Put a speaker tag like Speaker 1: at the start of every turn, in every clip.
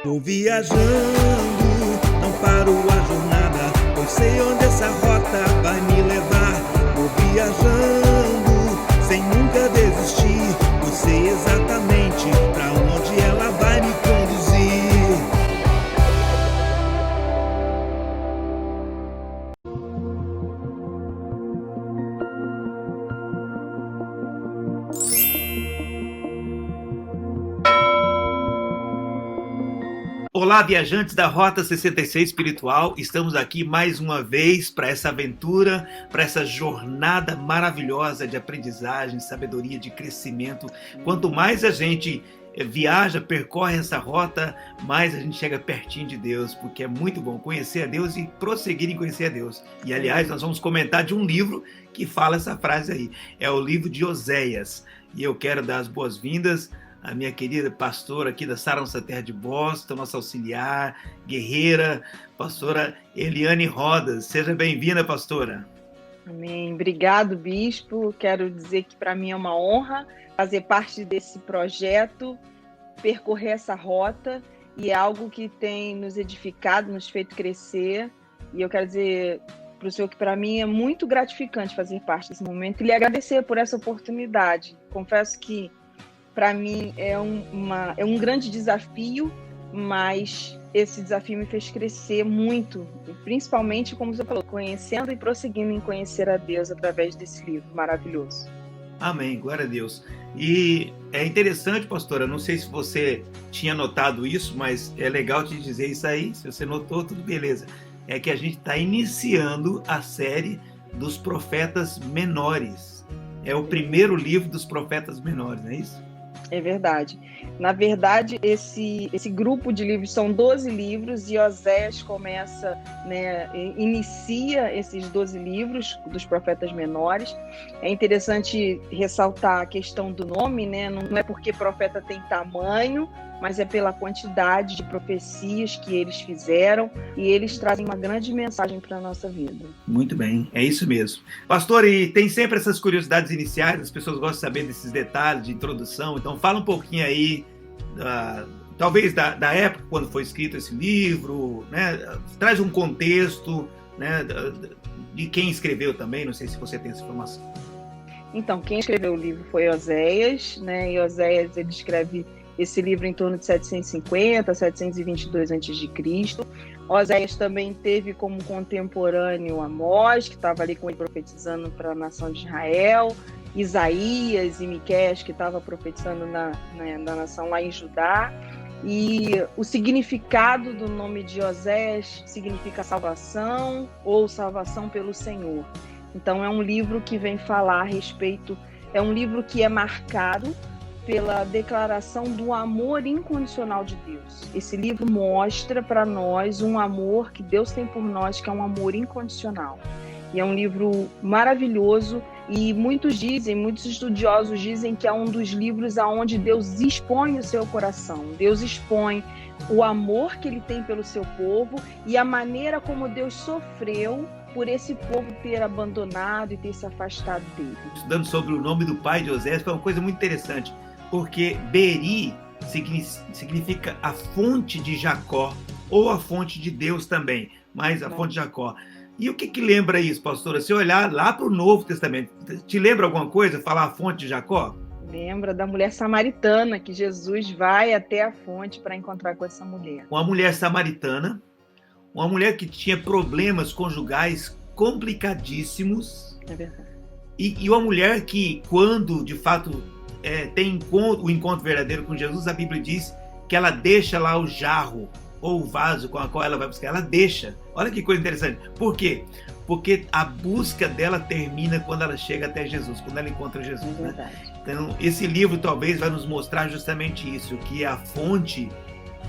Speaker 1: Tô viajando, não paro a jornada, pois sei onde essa rota vai me levar. Tô viajando, sem nunca desistir, pois sei exatamente pra onde ela vai me conduzir. Olá, viajantes da Rota 66 Espiritual, estamos aqui mais uma vez para essa aventura, para essa jornada maravilhosa de aprendizagem, sabedoria, de crescimento. Quanto mais a gente viaja, percorre essa rota, mais a gente chega pertinho de Deus, porque é muito bom conhecer a Deus e prosseguir em conhecer a Deus. E, aliás, nós vamos comentar de um livro que fala essa frase aí, é o livro de Oséias. E eu quero dar as boas-vindas a minha querida pastora aqui da Sara Nossa Terra de Boston, nossa auxiliar, guerreira, pastora Eliane Rodas. Seja bem-vinda, pastora.
Speaker 2: Amém. Obrigado, bispo. Quero dizer que para mim é uma honra fazer parte desse projeto, percorrer essa rota, e é algo que tem nos edificado, nos feito crescer. E eu quero dizer para o senhor que para mim é muito gratificante fazer parte desse momento e lhe agradecer por essa oportunidade. Confesso que para mim é um grande desafio, mas esse desafio me fez crescer muito, principalmente, como você falou, conhecendo e prosseguindo em conhecer a Deus através desse livro maravilhoso.
Speaker 1: Amém, glória a Deus. E é interessante, pastora, não sei se você tinha notado isso, mas é legal te dizer isso aí, se você notou, tudo beleza. É que a gente está iniciando a série dos profetas menores. É o primeiro livro dos profetas menores, não é isso?
Speaker 2: É verdade. Na verdade, esse grupo de livros são 12 livros e Oséias começa, inicia esses 12 livros dos profetas menores. É interessante ressaltar a questão do nome, né? Não é porque profeta tem tamanho, mas é pela quantidade de profecias que eles fizeram, e eles trazem uma grande mensagem para a nossa vida.
Speaker 1: Muito bem, é isso mesmo. Pastor, e tem sempre essas curiosidades iniciais, as pessoas gostam de saber desses detalhes de introdução, então fala um pouquinho aí, talvez da época quando foi escrito esse livro, né? Traz um contexto, né, de quem escreveu também, não sei se você tem essa informação.
Speaker 2: Então, quem escreveu o livro foi Oséias, né? E Oséias, ele escreve esse livro em torno de 750, 722 a.C. Oséias também teve como contemporâneo Amós, que estava ali com ele profetizando para a nação de Israel, Isaías e Miqueias, que estava profetizando na nação lá em Judá. E o significado do nome de Oséias significa salvação ou salvação pelo Senhor. Então é um livro que vem falar a respeito, é um livro que é marcado pela declaração do amor incondicional de Deus. Esse livro mostra para nós um amor que Deus tem por nós, que é um amor incondicional. E é um livro maravilhoso, e muitos estudiosos dizem que é um dos livros onde Deus expõe o seu coração. Deus expõe o amor que ele tem pelo seu povo e a maneira como Deus sofreu por esse povo ter abandonado e ter se afastado dele.
Speaker 1: Estudando sobre o nome do pai de Oséias foi uma coisa muito interessante, porque Beri significa a fonte de Jacó, ou a fonte de Deus também, mas a fonte de Jacó. E o que lembra isso, pastora? Se olhar lá para o Novo Testamento, te lembra alguma coisa, falar a fonte de Jacó?
Speaker 2: Lembra da mulher samaritana, que Jesus vai até a fonte para encontrar com essa mulher.
Speaker 1: Uma mulher samaritana, uma mulher que tinha problemas conjugais complicadíssimos.
Speaker 2: É verdade.
Speaker 1: E uma mulher que, quando de fato tem o encontro verdadeiro com Jesus, a Bíblia diz que ela deixa lá o jarro ou o vaso com a qual ela vai buscar. Ela deixa. Olha que coisa interessante. Por quê? Porque a busca dela termina quando ela chega até Jesus, quando ela encontra Jesus.
Speaker 2: É verdade.
Speaker 1: Né? Então, esse livro talvez vai nos mostrar justamente isso, que a fonte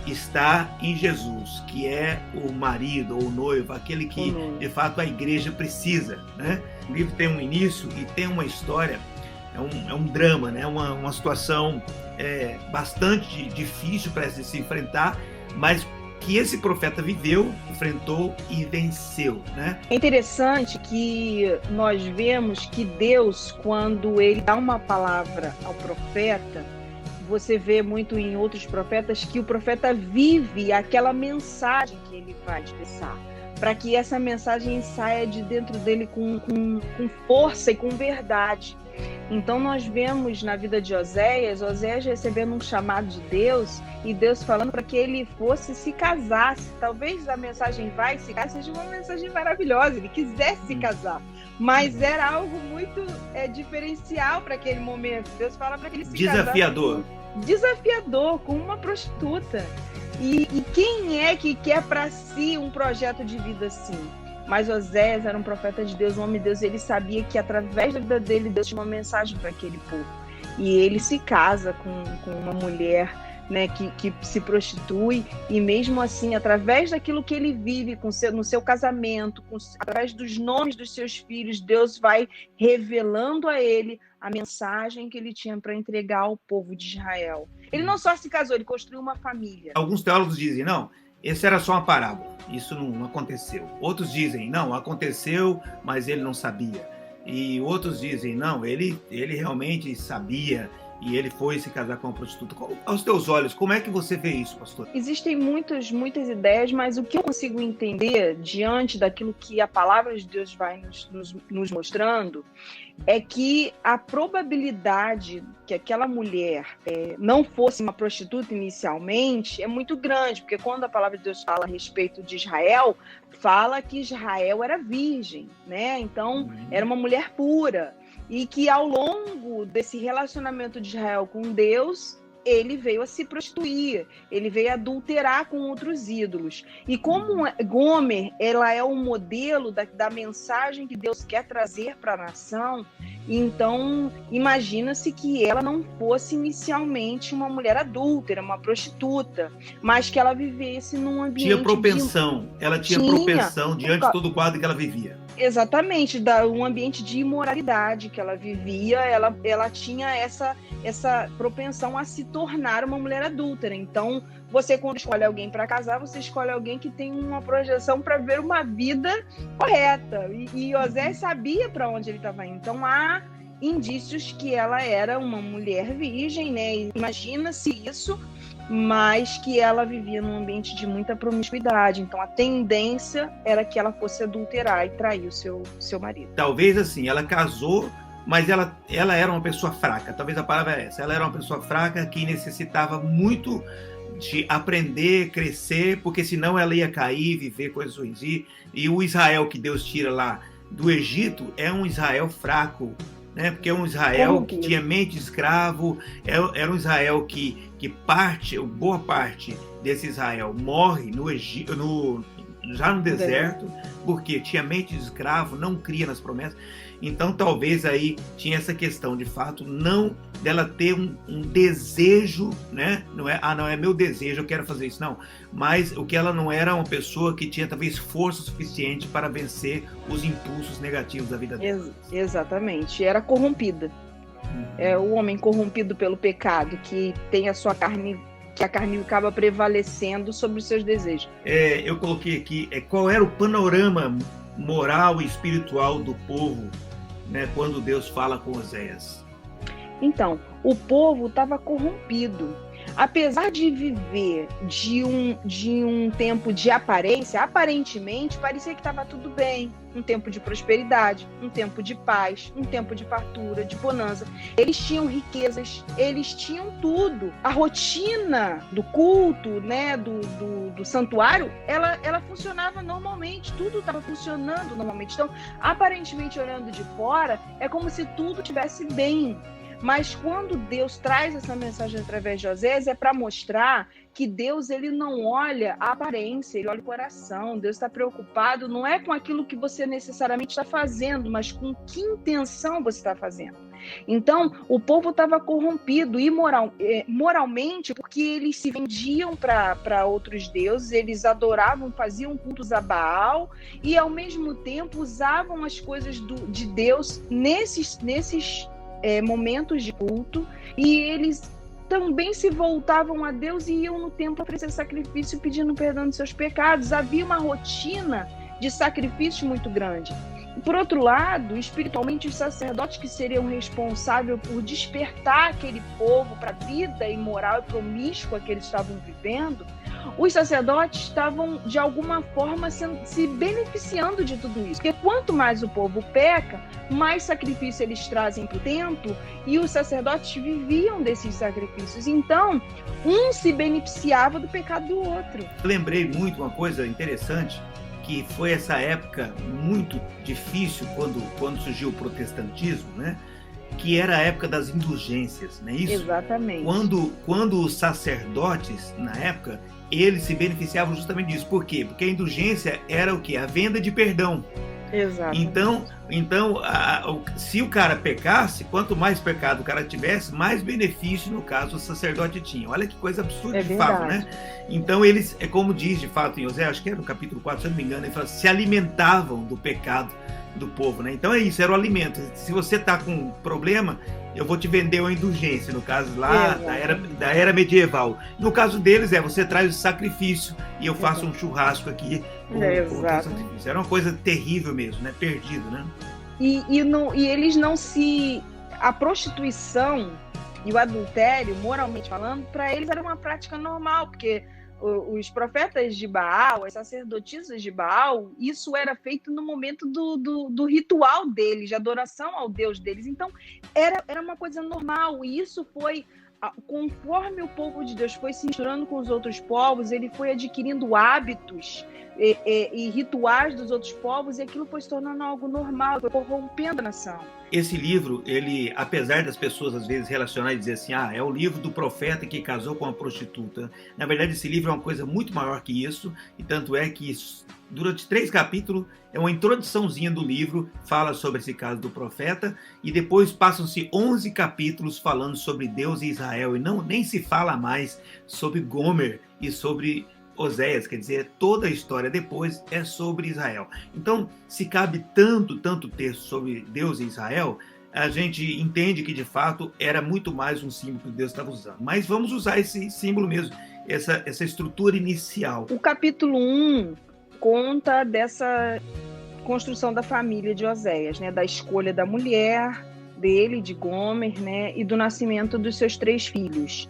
Speaker 1: está em Jesus, que é o marido ou o noivo, aquele que de fato a igreja precisa, né? O livro tem um início e tem uma história, é um drama, né? Uma situação bastante difícil para se enfrentar, mas que esse profeta viveu, enfrentou e venceu, né?
Speaker 2: É interessante que nós vemos que Deus, quando ele dá uma palavra ao profeta, você vê muito em outros profetas que o profeta vive aquela mensagem que ele vai expressar, para que essa mensagem saia de dentro dele com força e com verdade. Então nós vemos na vida de Oséias recebendo um chamado de Deus e Deus falando para que ele fosse se casasse. Talvez a mensagem vai se casar seja uma mensagem maravilhosa, ele quisesse se casar, mas era algo muito diferencial para aquele momento. Deus fala para que ele se
Speaker 1: desafiador.
Speaker 2: Desafiador, com uma prostituta. E quem é que quer para si um projeto de vida assim? Mas Oséias era um profeta de Deus, um homem de Deus, ele sabia que através da vida dele, Deus tinha uma mensagem para aquele povo. E ele se casa com uma mulher, né, que se prostitui, e mesmo assim, através daquilo que ele vive no seu casamento, através dos nomes dos seus filhos, Deus vai revelando a ele a mensagem que ele tinha para entregar ao povo de Israel. Ele não só se casou, ele construiu uma família.
Speaker 1: Alguns teólogos dizem, não, essa era só uma parábola, isso não aconteceu. Outros dizem, não, aconteceu, mas ele não sabia. E outros dizem, não, ele realmente sabia e ele foi se casar com uma prostituta. Aos teus olhos, como é que você vê isso, pastor?
Speaker 2: Existem muitas ideias, mas o que eu consigo entender diante daquilo que a palavra de Deus vai nos mostrando é que a probabilidade que aquela mulher não fosse uma prostituta inicialmente é muito grande, porque quando a palavra de Deus fala a respeito de Israel, fala que Israel era virgem, né? Então, era uma mulher pura. E que ao longo desse relacionamento de Israel com Deus, ele veio a se prostituir, ele veio a adulterar com outros ídolos. E como Gomer, ela é o modelo da mensagem que Deus quer trazer para a nação, então imagina-se que ela não fosse inicialmente uma mulher adúltera, uma prostituta, mas que ela vivesse num ambiente...
Speaker 1: Tinha propensão, ela tinha propensão diante de todo o quadro que ela vivia.
Speaker 2: Exatamente, um ambiente de imoralidade que ela vivia, ela tinha essa propensão a se tornar uma mulher adúltera. Então, você quando escolhe alguém para casar, você escolhe alguém que tem uma projeção para ver uma vida correta. E Oséias sabia para onde ele estava indo. Então, há indícios que ela era uma mulher virgem, né? Imagina-se isso, mas que ela vivia num ambiente de muita promiscuidade. Então, a tendência era que ela fosse adulterar e trair o seu marido.
Speaker 1: Talvez assim, ela casou, mas ela era uma pessoa fraca. Talvez a palavra é essa. Ela era uma pessoa fraca que necessitava muito de aprender, crescer, porque senão ela ia cair, viver coisas ruins. E o Israel que Deus tira lá do Egito é um Israel fraco, né? Porque é um Israel que tinha mente de escravo, era um Israel que boa parte desse Israel morre no Egito, já no deserto, porque tinha mente de escravo, não cria nas promessas. Então talvez aí tinha essa questão de fato não dela ter um desejo, né? Não é meu desejo, eu quero fazer isso, não. Mas o que ela não era uma pessoa que tinha talvez força suficiente para vencer os impulsos negativos da vida dela.
Speaker 2: Exatamente, era corrompida. É o homem corrompido pelo pecado que tem a sua carne, que a carne acaba prevalecendo sobre os seus desejos.
Speaker 1: Eu coloquei aqui qual era o panorama moral e espiritual do povo, né, quando Deus fala com Oséias.
Speaker 2: Então, o povo estava corrompido. Apesar de viver de um tempo de aparência, aparentemente parecia que estava tudo bem. Um tempo de prosperidade, um tempo de paz, um tempo de fartura, de bonança. Eles tinham riquezas, eles tinham tudo. A rotina do culto, né, do santuário, ela funcionava normalmente, tudo estava funcionando normalmente. Então, aparentemente, olhando de fora, é como se tudo estivesse bem. Mas quando Deus traz essa mensagem através de Oséias, é para mostrar que Deus ele não olha a aparência, ele olha o coração. Deus está preocupado não é com aquilo que você necessariamente está fazendo, mas com que intenção você está fazendo. Então, o povo estava corrompido moralmente porque eles se vendiam para outros deuses, eles adoravam, faziam cultos a Baal e, ao mesmo tempo, usavam as coisas de Deus nesses momentos de culto, e eles também se voltavam a Deus e iam no templo oferecer sacrifício pedindo perdão dos seus pecados. Havia uma rotina de sacrifício muito grande. Por outro lado, espiritualmente, os sacerdotes que seriam responsáveis por despertar aquele povo para a vida imoral e promíscua que eles estavam vivendo, os sacerdotes estavam, de alguma forma, se beneficiando de tudo isso. Porque quanto mais o povo peca, mais sacrifício eles trazem para o templo, e os sacerdotes viviam desses sacrifícios. Então, um se beneficiava do pecado do outro.
Speaker 1: Eu lembrei muito uma coisa interessante, que foi essa época muito difícil quando surgiu o protestantismo, né? Que era a época das indulgências, não é isso?
Speaker 2: Exatamente.
Speaker 1: Quando os sacerdotes, na época, eles se beneficiavam justamente disso. Por quê? Porque a indulgência era o quê? A venda de perdão.
Speaker 2: Exato.
Speaker 1: Então se o cara pecasse, quanto mais pecado o cara tivesse, mais benefício, no caso, o sacerdote tinha. Olha que coisa absurda, de fato, né? Então eles, é como diz de fato em Oséias, acho que é no capítulo 4, se eu não me engano, ele fala, se alimentavam do pecado do povo, né? Então é isso, era o alimento. Se você tá com problema, eu vou te vender uma indulgência, no caso lá da era medieval. No caso deles você traz o sacrifício e eu faço um churrasco aqui com o sacrifício. Era uma coisa terrível mesmo, né? Perdido, né?
Speaker 2: E eles não se... A prostituição e o adultério, moralmente falando, para eles era uma prática normal, porque os profetas de Baal, as sacerdotisas de Baal, isso era feito no momento do ritual deles, de adoração ao Deus deles. Então, era uma coisa normal, e isso foi, conforme o povo de Deus foi se misturando com os outros povos, ele foi adquirindo hábitos e rituais dos outros povos, e aquilo foi se tornando algo normal, foi corrompendo a nação.
Speaker 1: Esse livro, ele, apesar das pessoas às vezes relacionarem e dizer assim, é o livro do profeta que casou com uma prostituta. Na verdade, esse livro é uma coisa muito maior que isso, e tanto é que durante 3 capítulos é uma introduçãozinha do livro, fala sobre esse caso do profeta, e depois passam-se 11 capítulos falando sobre Deus e Israel, e nem se fala mais sobre Gomer e sobre Oséias, quer dizer, toda a história depois é sobre Israel. Então, se cabe tanto texto sobre Deus e Israel, a gente entende que, de fato, era muito mais um símbolo que Deus estava usando. Mas vamos usar esse símbolo mesmo, essa estrutura inicial.
Speaker 2: O capítulo 1 conta dessa construção da família de Oséias, né? Da escolha da mulher dele, de Gomer, né? E do nascimento dos seus 3 filhos.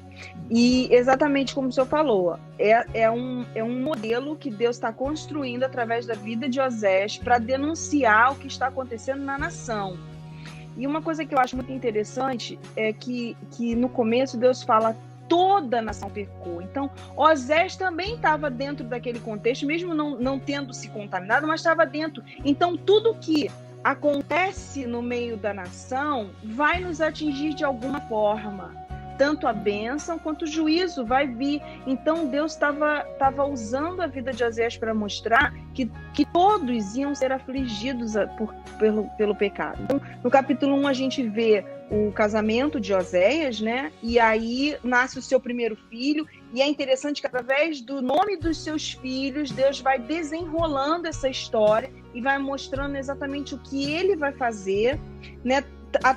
Speaker 2: E exatamente como o senhor falou, é um modelo que Deus está construindo através da vida de Oséias para denunciar o que está acontecendo na nação. E uma coisa que eu acho muito interessante é que no começo Deus fala toda a nação pecou. Então, Oséias também estava dentro daquele contexto, mesmo não tendo se contaminado, mas estava dentro. Então, tudo que acontece no meio da nação vai nos atingir de alguma forma. Tanto a bênção quanto o juízo vai vir. Então Deus estava usando a vida de Oséias para mostrar que todos iam ser afligidos pelo pecado. Então, no capítulo 1 a gente vê o casamento de Oséias, né? E aí nasce o seu primeiro filho, e é interessante que através do nome dos seus filhos, Deus vai desenrolando essa história e vai mostrando exatamente o que ele vai fazer, né?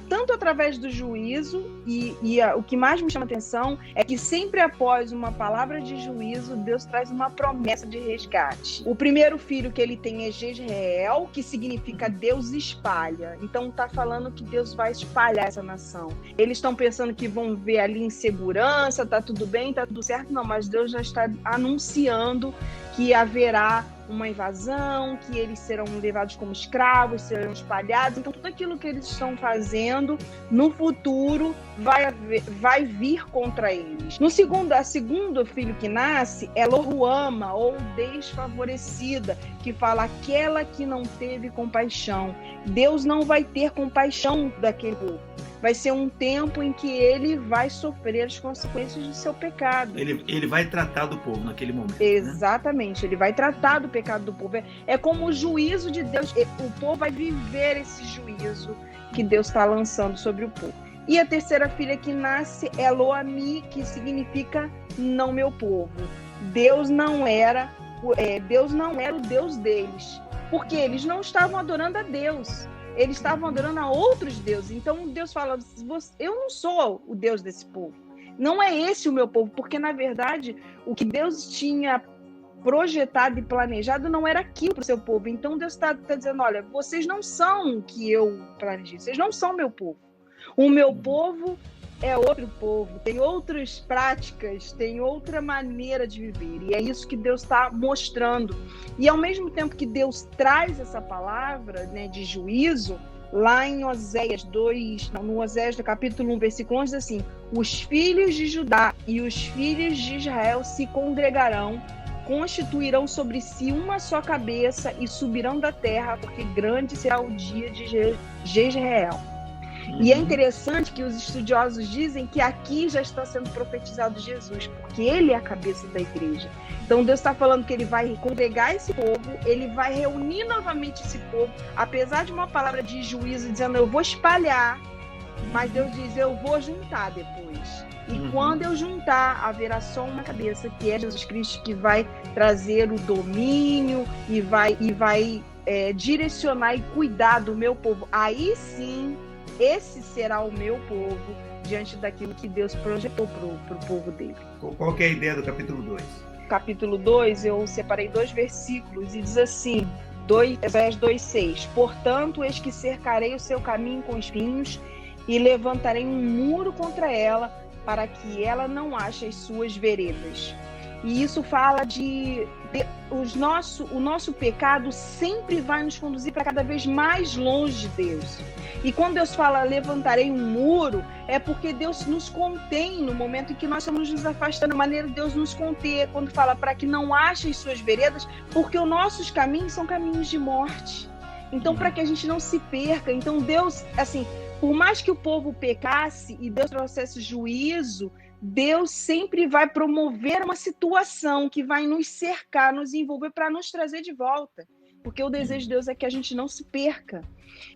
Speaker 2: Tanto através do juízo, e o que mais me chama atenção é que sempre após uma palavra de juízo, Deus traz uma promessa de resgate. O primeiro filho que ele tem é Jezreel, que significa Deus espalha. Então está falando que Deus vai espalhar essa nação. Eles estão pensando que vão ver ali insegurança, tá tudo bem, tá tudo certo. Não, mas Deus já está anunciando que haverá uma invasão, que eles serão levados como escravos, serão espalhados. Então, tudo aquilo que eles estão fazendo no futuro vai vir contra eles. A segundo filho que nasce é Loruama, ou desfavorecida, que fala aquela que não teve compaixão. Deus não vai ter compaixão daquele povo. Vai ser um tempo em que ele vai sofrer as consequências do seu pecado.
Speaker 1: Ele vai tratar do povo naquele momento.
Speaker 2: Exatamente, né? Ele vai tratar do pecado do povo. É como o juízo de Deus. O povo vai viver esse juízo que Deus está lançando sobre o povo. E a terceira filha que nasce é Loami, que significa não meu povo. Deus não era o Deus deles, porque eles não estavam adorando a Deus. Eles estavam adorando a outros deuses. Então Deus fala, eu não sou o Deus desse povo. Não é esse o meu povo, porque na verdade o que Deus tinha projetado e planejado não era aquilo para o seu povo. Então Deus está dizendo, olha, vocês não são o que eu planejei, vocês não são meu povo. O meu povo é outro povo, tem outras práticas, tem outra maneira de viver. E é isso que Deus está mostrando. E ao mesmo tempo que Deus traz essa palavra, né, de juízo, lá em Oséias 2, no Oséias do capítulo 1, versículo 11, diz assim: os filhos de Judá e os filhos de Israel se congregarão, constituirão sobre si uma só cabeça e subirão da terra, porque grande será o dia de Jezreel. E é interessante que os estudiosos dizem que aqui já está sendo profetizado Jesus, porque ele é a cabeça da igreja. Então Deus está falando que ele vai congregar esse povo, ele vai reunir novamente esse povo, apesar de uma palavra de juízo dizendo eu vou espalhar, mas Deus diz eu vou juntar depois. E quando eu juntar, haverá só uma cabeça, que é Jesus Cristo, que vai trazer o domínio e vai direcionar e cuidar do meu povo. Aí sim, esse será o meu povo, diante daquilo que Deus projetou para o povo dele.
Speaker 1: Qual que é a ideia do capítulo 2?
Speaker 2: Capítulo 2, eu separei 2 versículos e diz assim, Oséias 2:6: portanto, eis que cercarei o seu caminho com espinhos e levantarei um muro contra ela, para que ela não ache as suas veredas. E isso fala o nosso pecado sempre vai nos conduzir para cada vez mais longe de Deus. E quando Deus fala levantarei um muro, é porque Deus nos contém no momento em que nós estamos nos afastando, a maneira de Deus nos conter, quando fala para que não achem as suas veredas, porque os nossos caminhos são caminhos de morte. Então, para que a gente não se perca. Então, Deus, assim, por mais que o povo pecasse e Deus trouxesse juízo, Deus sempre vai promover uma situação que vai nos cercar, nos envolver para nos trazer de volta. Porque o desejo de Deus é que a gente não se perca.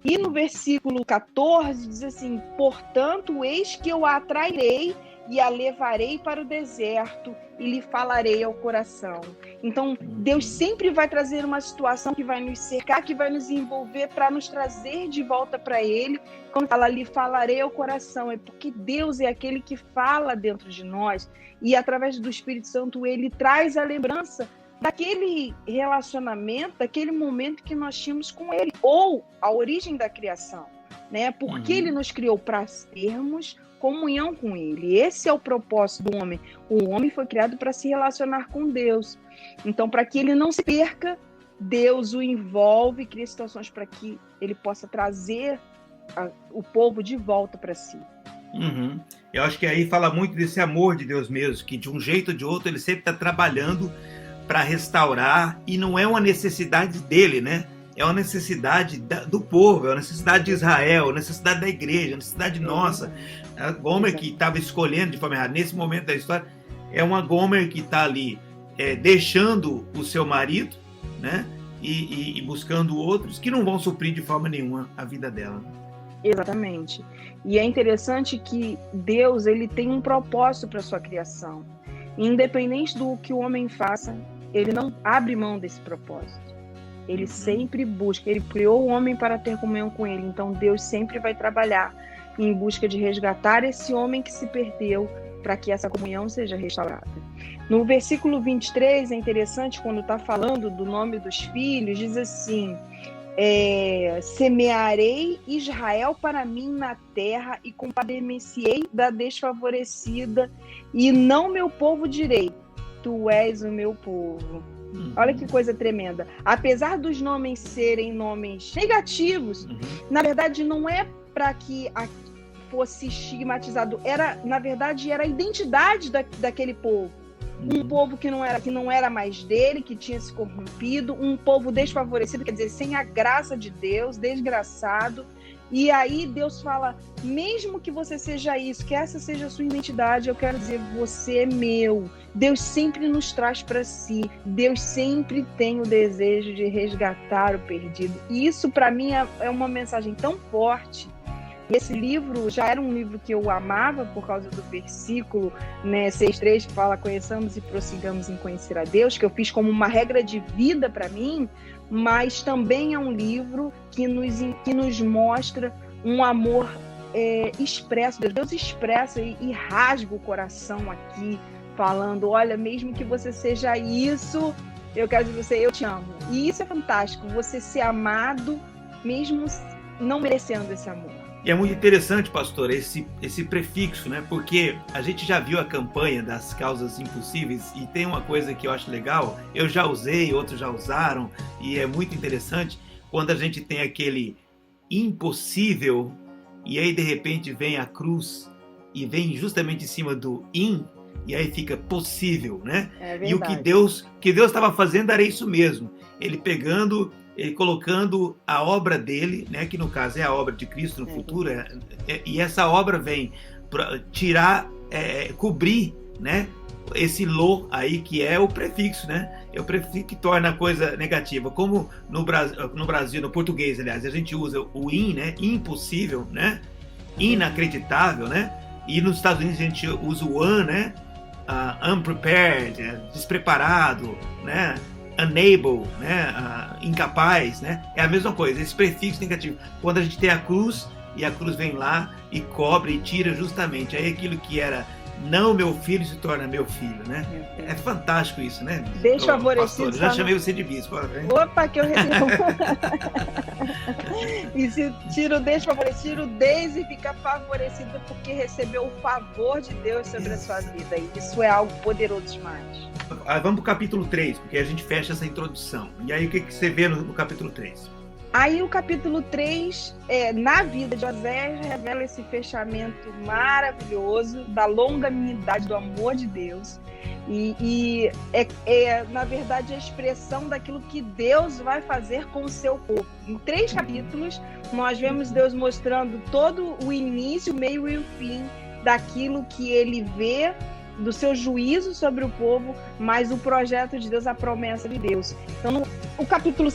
Speaker 2: E no versículo 14 diz assim: portanto, eis que eu a atrairei e a levarei para o deserto e lhe falarei ao coração. Então, Deus sempre vai trazer uma situação que vai nos cercar, que vai nos envolver para nos trazer de volta para Ele. Quando fala lhe falarei ao coração, é porque Deus é aquele que fala dentro de nós e através do Espírito Santo Ele traz a lembrança daquele relacionamento, daquele momento que nós tínhamos com Ele, ou a origem da criação, né? Porque Ele nos criou para termos comunhão com Ele. Esse é o propósito do homem. O homem foi criado para se relacionar com Deus. Então, para que ele não se perca, Deus o envolve, cria situações para que ele possa trazer o povo de volta para si.
Speaker 1: Eu acho que aí fala muito desse amor de Deus mesmo, que de um jeito ou de outro ele sempre está trabalhando para restaurar, e não é uma necessidade dele, né? É uma necessidade do povo, é uma necessidade de Israel, é uma necessidade da igreja, é uma necessidade nossa. A Gomer que estava escolhendo de forma errada, nesse momento da história, é uma Gomer que está ali deixando o seu marido, né? E buscando outros que não vão suprir de forma nenhuma a vida dela.
Speaker 2: Exatamente. E é interessante que Deus ele tem um propósito para a sua criação. Independente do que o homem faça, ele não abre mão desse propósito. Ele sempre busca, ele criou o homem para ter comunhão com ele, então Deus sempre vai trabalhar em busca de resgatar esse homem que se perdeu para que essa comunhão seja restaurada. No versículo 23 é interessante, quando está falando do nome dos filhos, diz assim: semearei Israel para mim na terra e compadecer-me-ei da desfavorecida, e não meu povo direi, tu és o meu povo. Olha que coisa tremenda. Apesar dos nomes serem nomes negativos, na verdade não é para que fosse estigmatizado. Na verdade, era a identidade daquele povo. Um povo que não era mais dele, que tinha se corrompido, um povo desfavorecido, quer dizer, sem a graça de Deus, desgraçado. E aí Deus fala, mesmo que você seja isso, que essa seja a sua identidade, eu quero dizer, você é meu. Deus sempre nos traz para si. Deus sempre tem o desejo de resgatar o perdido. E isso, para mim, é uma mensagem tão forte. Esse livro já era um livro que eu amava por causa do versículo, né, 6:3, que fala: conheçamos e prossigamos em conhecer a Deus, que eu fiz como uma regra de vida para mim, mas também é um livro que nos mostra um amor expresso. Deus expressa e rasga o coração aqui, falando, olha, mesmo que você seja isso, eu quero dizer você, eu te amo. E isso é fantástico, você ser amado, mesmo não merecendo esse amor.
Speaker 1: E é muito interessante, pastor, esse prefixo, né? Porque a gente já viu a campanha das causas impossíveis e tem uma coisa que eu acho legal, eu já usei, outros já usaram, e é muito interessante quando a gente tem aquele impossível e aí de repente vem a cruz e vem justamente em cima do e aí fica possível, né? E o que Deus estava fazendo era isso mesmo, ele colocando a obra dele, né, que no caso é a obra de Cristo no futuro, e essa obra vem para tirar, cobrir, né, esse lo aí que é o prefixo, né? É o prefixo que torna a coisa negativa. Como no Brasil, no português, aliás, a gente usa o né? Impossível, né? Inacreditável, né? E nos Estados Unidos a gente usa o né? Unprepared, despreparado, né? Unable, né? Incapaz, né? É a mesma coisa, esse prefixo negativo. Quando a gente tem a cruz, e a cruz vem lá e cobre e tira justamente. Aí aquilo que era não meu filho se torna meu filho, né? É fantástico isso, né?
Speaker 2: Desfavorecido.
Speaker 1: Já chamei você de bispo.
Speaker 2: Opa, que eu recebo. E se tira o desfavorecido, o des e fica favorecido porque recebeu o favor de Deus sobre a sua vida. E isso é algo poderoso demais.
Speaker 1: Vamos para o capítulo 3, porque a gente fecha essa introdução. E aí o que você vê no capítulo 3?
Speaker 2: Aí o capítulo 3, na vida de Oséias, revela esse fechamento maravilhoso da longanimidade do amor de Deus. E na verdade, a expressão daquilo que Deus vai fazer com o seu povo. Em 3 capítulos, nós vemos Deus mostrando todo o início, o meio e o fim daquilo que ele vê, do seu juízo sobre o povo, mas o projeto de Deus, a promessa de Deus. Então, o capítulo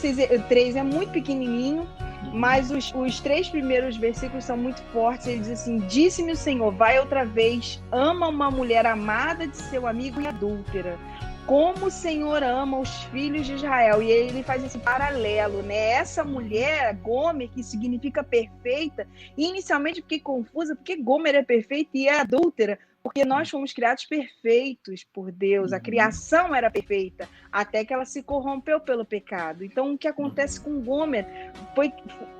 Speaker 2: 3 é muito pequenininho, mas os 3 primeiros versículos são muito fortes. Ele diz assim: disse-me o Senhor, vai outra vez, ama uma mulher amada de seu amigo e adúltera, como o Senhor ama os filhos de Israel. E ele faz esse paralelo, né? Essa mulher, Gomer, que significa perfeita, inicialmente fiquei confusa, porque Gomer é perfeita e é adúltera, porque nós fomos criados perfeitos por Deus, a criação era perfeita, até que ela se corrompeu pelo pecado. Então, o que acontece com Gomer foi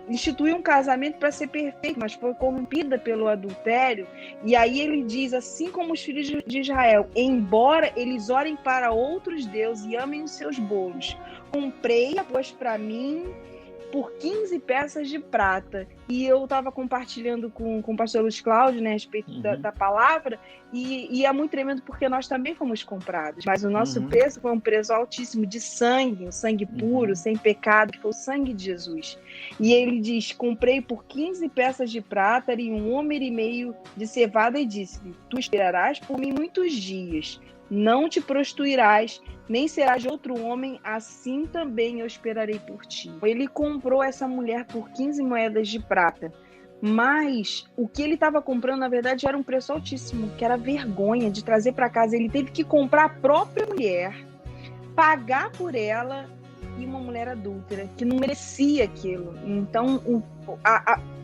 Speaker 2: instituir um casamento para ser perfeito, mas foi corrompida pelo adultério. E aí ele diz, assim como os filhos de Israel, embora eles orem para outros deuses e amem os seus bolos, comprei-a, pois, para mim, por 15 peças de prata. E eu estava compartilhando com o pastor Luiz Cláudio, né, a respeito da palavra, e é muito tremendo porque nós também fomos comprados, mas o nosso preço foi um preço altíssimo de sangue, um sangue puro, sem pecado, que foi o sangue de Jesus. E ele diz, comprei por 15 peças de prata e 1 homer e meio de cevada, e disse-lhe, tu esperarás por mim muitos dias, não te prostituirás, nem serás de outro homem, assim também eu esperarei por ti. Ele comprou essa mulher por 15 moedas de prata, mas o que ele estava comprando, na verdade, era um preço altíssimo, que era vergonha de trazer para casa. Ele teve que comprar a própria mulher, pagar por ela, e uma mulher adúltera, que não merecia aquilo. Então,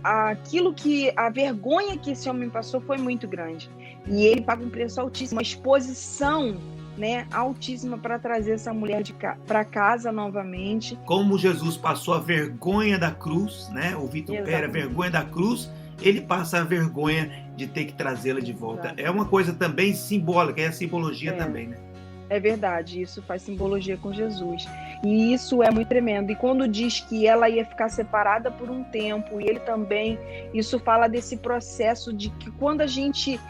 Speaker 2: a vergonha que esse homem passou foi muito grande. E ele paga um preço altíssimo, uma exposição, né, altíssima, para trazer essa mulher para casa novamente.
Speaker 1: Como Jesus passou a vergonha da cruz, né? O vitupério, a vergonha da cruz, ele passa a vergonha de ter que trazê-la de volta. Exato. É uma coisa também simbólica, é a simbologia também, né?
Speaker 2: É verdade, isso faz simbologia com Jesus. E isso é muito tremendo. E quando diz que ela ia ficar separada por um tempo, e ele também, isso fala desse processo de que quando a gente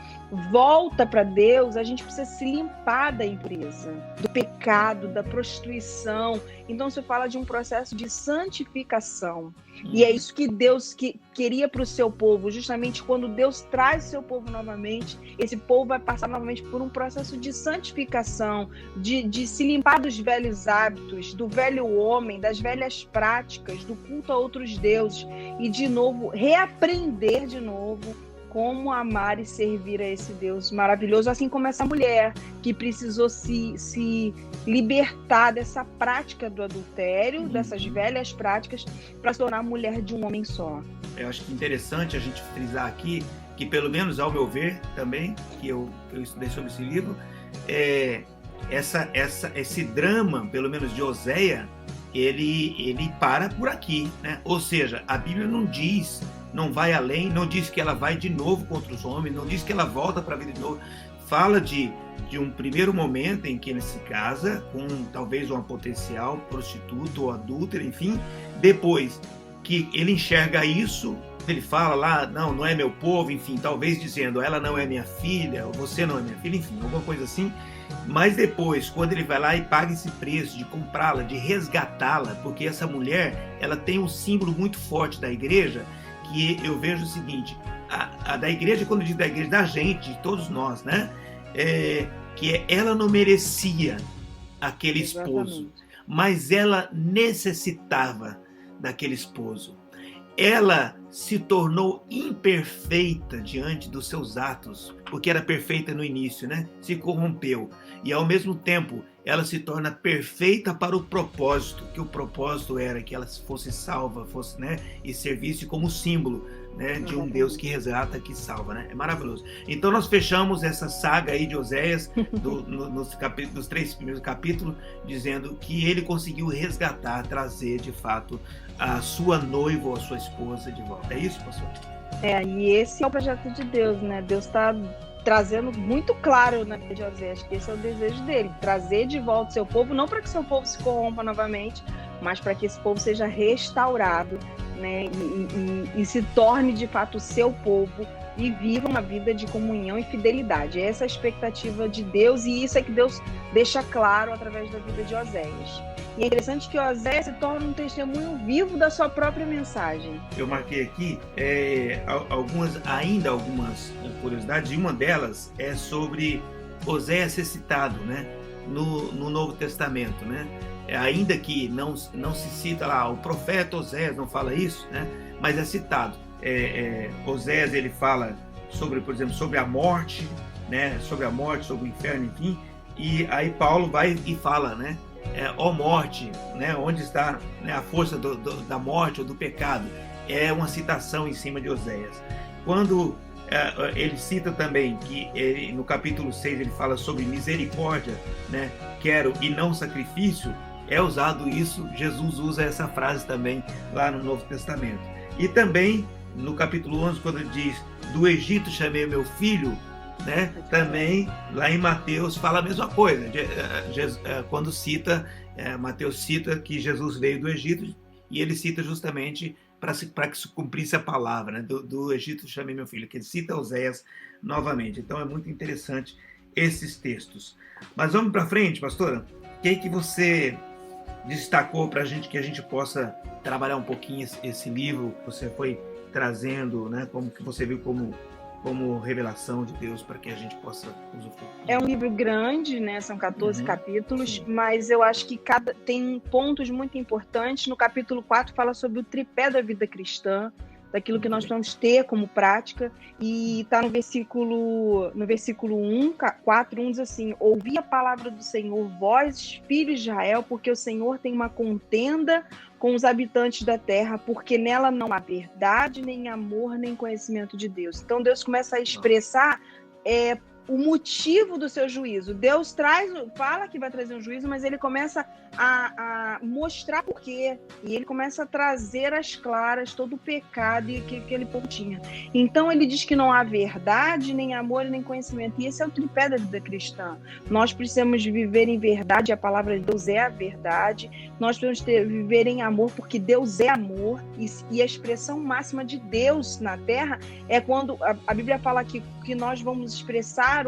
Speaker 2: volta para Deus, a gente precisa se limpar da impureza, do pecado, da prostituição. Então, se fala de um processo de santificação. E é isso que Deus queria para o seu povo. Justamente quando Deus traz o seu povo novamente, esse povo vai passar novamente por um processo de santificação, de se limpar dos velhos hábitos, do velho homem, das velhas práticas, do culto a outros deuses, e de novo, reaprender de novo como amar e servir a esse Deus maravilhoso, assim como essa mulher que precisou se libertar dessa prática do adultério, dessas velhas práticas, para se tornar mulher de um homem só.
Speaker 1: Eu acho que é interessante a gente frisar aqui que, pelo menos ao meu ver também, que eu estudei sobre esse livro, esse drama, pelo menos de Oséia, ele para por aqui, né? Ou seja, a Bíblia não diz, não vai além, não diz que ela vai de novo contra os homens, não diz que ela volta para a vida de novo. Fala de um primeiro momento em que ele se casa com talvez uma potencial prostituta ou adúltera, enfim. Depois que ele enxerga isso, ele fala lá, não é meu povo, enfim, talvez dizendo, ela não é minha filha, ou você não é minha filha, enfim, alguma coisa assim. Mas depois, quando ele vai lá e paga esse preço de comprá-la, de resgatá-la, porque essa mulher, ela tem um símbolo muito forte da igreja, que eu vejo o seguinte, a da igreja, quando eu digo da igreja, da gente, de todos nós, né? Ela não merecia aquele esposo, mas ela necessitava daquele esposo. Ela se tornou imperfeita diante dos seus atos, porque era perfeita no início, né? Se corrompeu. E ao mesmo tempo, ela se torna perfeita para o propósito, que o propósito era que ela fosse salva, né? E servisse como símbolo, né? De um Deus que resgata, que salva, né? É maravilhoso. Então nós fechamos essa saga aí de Oséias, nos 3 primeiros capítulos, dizendo que ele conseguiu resgatar, trazer de fato a sua noiva ou a sua esposa de volta. É isso, pastor?
Speaker 2: E esse é o projeto de Deus, né? Deus está trazendo muito claro na vida de Oséias que esse é o desejo dele, trazer de volta o seu povo, não para que seu povo se corrompa novamente, mas para que esse povo seja restaurado, né? E se torne de fato o seu povo e viva uma vida de comunhão e fidelidade. Essa é a expectativa de Deus e isso é que Deus deixa claro através da vida de Oséias. E é interessante que Oséias se torna um testemunho vivo da sua própria mensagem.
Speaker 1: Eu marquei aqui algumas curiosidades, e uma delas é sobre Oséias ser citado, né, no Novo Testamento, né? Ainda que não se cita lá, o profeta Oséias não fala isso, né? Mas é citado. Oséias, ele fala sobre, por exemplo, sobre a morte, né? Sobre a morte, sobre o inferno, enfim. E aí Paulo vai e fala, né? Ó morte, né? Onde está, né, a força da morte ou do pecado? É uma citação em cima de Oséias. Quando ele cita também que no capítulo 6 ele fala sobre misericórdia, né? Quero e não sacrifício. É usado isso, Jesus usa essa frase também lá no Novo Testamento. E também no capítulo 11, quando ele diz, do Egito chamei meu filho, né? Também lá em Mateus fala a mesma coisa. Quando Mateus cita que Jesus veio do Egito, e ele cita justamente para que se cumprisse a palavra, né? Do Egito chamei meu filho, que ele cita Oséias novamente. Então é muito interessante esses textos. Mas vamos para frente, pastora? O que você destacou para a gente, que a gente possa trabalhar um pouquinho esse livro que você foi trazendo, né? Como que você viu como revelação de Deus para que a gente possa usufruir?
Speaker 2: É um livro grande, né? São 14 capítulos,
Speaker 1: sim.
Speaker 2: Mas eu acho que tem pontos muito importantes. No capítulo 4 fala sobre o tripé da vida cristã, daquilo que nós vamos ter como prática, e está no versículo 4:1 diz assim: ouvi a palavra do Senhor, vós, filhos de Israel, porque o Senhor tem uma contenda com os habitantes da terra, porque nela não há verdade, nem amor, nem conhecimento de Deus. Então Deus começa a expressar o motivo do seu juízo. Deus fala que vai trazer um juízo, mas ele começa a mostrar por quê. E ele começa a trazer às claras todo o pecado que aquele povo tinha. Então ele diz que não há verdade, nem amor, nem conhecimento. E esse é o tripé da vida cristã. Nós precisamos viver em verdade, a palavra de Deus é a verdade. Nós precisamos viver em amor, porque Deus é amor. E a expressão máxima de Deus na terra é quando a Bíblia fala que nós vamos expressar,